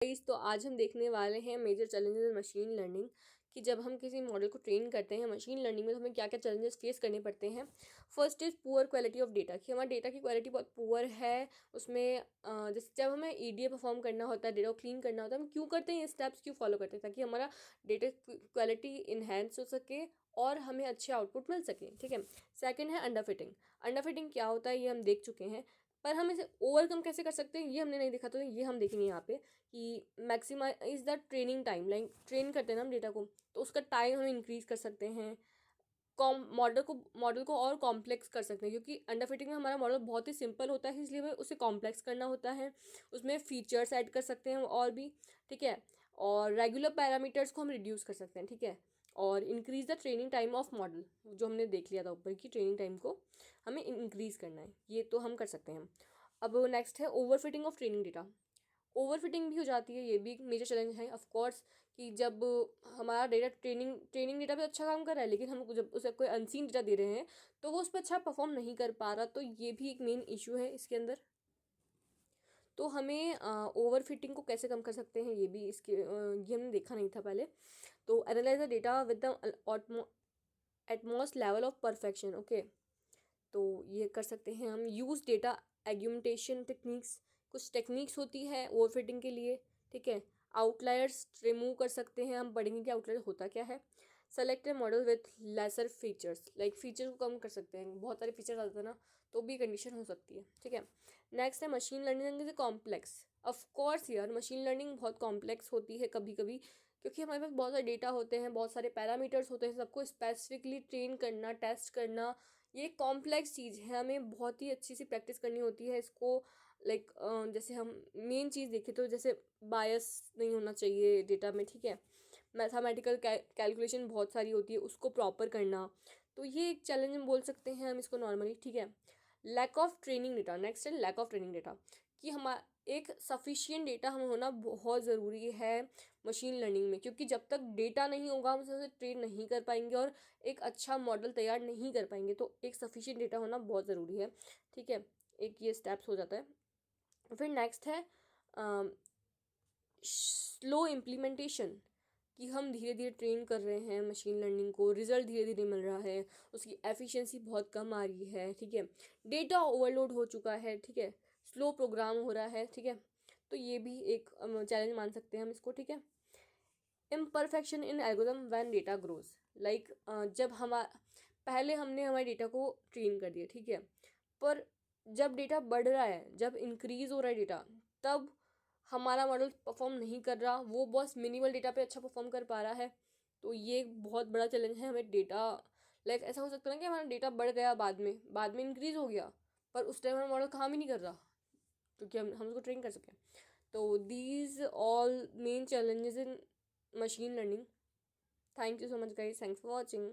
तो आज हम देखने वाले हैं major challenges in machine learning कि जब हम किसी मॉडल को ट्रेन करते हैं मशीन लर्निंग में तो हमें क्या क्या चैलेंजेस फेस करने पड़ते हैं। First is poor quality of data, कि हमारा डेटा की क्वालिटी बहुत पुअर है। उसमें जैसे जब हमें ईडीए परफॉर्म करना होता है, डेटा को क्लीन करना होता है, हम क्यों करते हैं, ये स्टेप्स क्यों फॉलो करते हैं, ताकि हमारा डेटा क्वालिटी इन्हेंस हो सके और हमें अच्छे आउटपुट मिल सके। ठीक है। सेकंड है अंडर फिटिंग। अंडर फिटिंग क्या होता है ये हम देख चुके हैं, पर हम इसे ओवरकम कैसे कर सकते हैं ये हमने नहीं देखा, तो ये हम देखेंगे यहाँ पे कि maximize the training time. Like train करते हैं ना हम डेटा को, तो उसका टाइम हम इंक्रीज कर सकते हैं। मॉडल को और कॉम्प्लेक्स कर सकते हैं, क्योंकि अंडर फिटिंग में हमारा मॉडल बहुत ही सिंपल होता है, इसलिए हमें उसे कॉम्प्लेक्स करना होता है। उसमें फीचर्स ऐड कर सकते हैं और भी। ठीक है। और रेगुलर पैरामीटर्स को हम रिड्यूस कर सकते हैं। ठीक है। और increase the training time of model, जो हमने देख लिया था ऊपर की ट्रेनिंग टाइम को हमें इंक्रीज करना है, ये तो हम कर सकते हैं। अब नेक्स्ट है overfitting of training data. Overfitting भी हो जाती है, ये भी एक मेजर चैलेंज है ऑफ कोर्स, कि जब हमारा डेटा ट्रेनिंग डेटा पे अच्छा काम कर रहा है, लेकिन हम जब उसे कोई अनसीन डेटा दे रहे हैं तो वो उस पर अच्छा परफॉर्म नहीं कर पा रहा, तो ये भी एक मेन इशू है इसके अंदर। तो हमें ओवरफिटिंग को कैसे कम कर सकते हैं, ये भी ये हमने देखा नहीं था पहले। तो analyze the data with the utmost level of perfection. Okay, तो ये कर सकते हैं हम। यूज़ डेटा एग्यूमेंटेशन टेक्निक्स, कुछ टेक्निक्स होती है ओवरफिटिंग के लिए। ठीक है। आउटलायर्स रिमूव कर सकते हैं हम, पढ़ेंगे कि आउटलायर होता क्या है। Select a model with lesser features, like feature को कम कर सकते हैं, बहुत सारे फीचर्स आते हैं ना, तो भी कंडीशन हो सकती है। ठीक है। नेक्स्ट है machine learning is complex. Of course यार, मशीन लर्निंग बहुत कॉम्प्लेक्स होती है कभी कभी, क्योंकि हमारे पास बहुत सारे डेटा होते हैं, बहुत सारे पैरामीटर्स होते हैं, सबको स्पेसिफिकली ट्रेन करना, टेस्ट करना, ये कॉम्प्लेक्स चीज़ है। हमें बहुत ही अच्छी सी प्रैक्टिस करनी होती है इसको। लाइक जैसे हम मेन चीज़ देखें तो जैसे बायस नहीं होना चाहिए डेटा में। ठीक है। मैथमेटिकल कैलकुलेशन बहुत सारी होती है, उसको प्रॉपर करना, तो ये एक चैलेंज हम बोल सकते हैं हम इसको नॉर्मली। ठीक है। Lack of training data. Next है लैक ऑफ ट्रेनिंग डेटा, कि हमारा एक सफिशिएंट डेटा हमें होना बहुत ज़रूरी है मशीन लर्निंग में, क्योंकि जब तक डेटा नहीं होगा हम उसे ट्रेन नहीं कर पाएंगे और एक अच्छा मॉडल तैयार नहीं कर पाएंगे। तो एक सफिशिएंट डेटा होना बहुत ज़रूरी है। ठीक है। एक ये स्टेप्स हो जाता है। फिर नेक्स्ट है स्लो इम्प्लीमेंटेशन, कि हम धीरे धीरे ट्रेन कर रहे हैं मशीन लर्निंग को, रिजल्ट धीरे धीरे मिल रहा है, उसकी एफिशिएंसी बहुत कम आ रही है। ठीक है। डेटा ओवरलोड हो चुका है। ठीक है। स्लो प्रोग्राम हो रहा है। ठीक है। तो ये भी एक चैलेंज मान सकते हैं हम इसको। ठीक है। Imperfection in algorithm when data grows, like जब पहले हमने हमारे डेटा को ट्रेन कर दिया। ठीक है। पर जब डेटा बढ़ रहा है, जब इंक्रीज हो रहा है डेटा, तब हमारा मॉडल परफॉर्म नहीं कर रहा, वो बस मिनिमल डेटा पे अच्छा परफॉर्म कर पा रहा है। तो ये एक बहुत बड़ा चैलेंज है हमें डेटा। लाइक ऐसा हो सकता है ना कि हमारा डेटा बढ़ गया, बाद में इंक्रीज हो गया, पर उस टाइम हमारा मॉडल काम ही नहीं कर रहा, क्योंकि हम उसको ट्रेन कर सकें। तो these all main challenges in machine learning. Thank you so much guys, thanks for watching.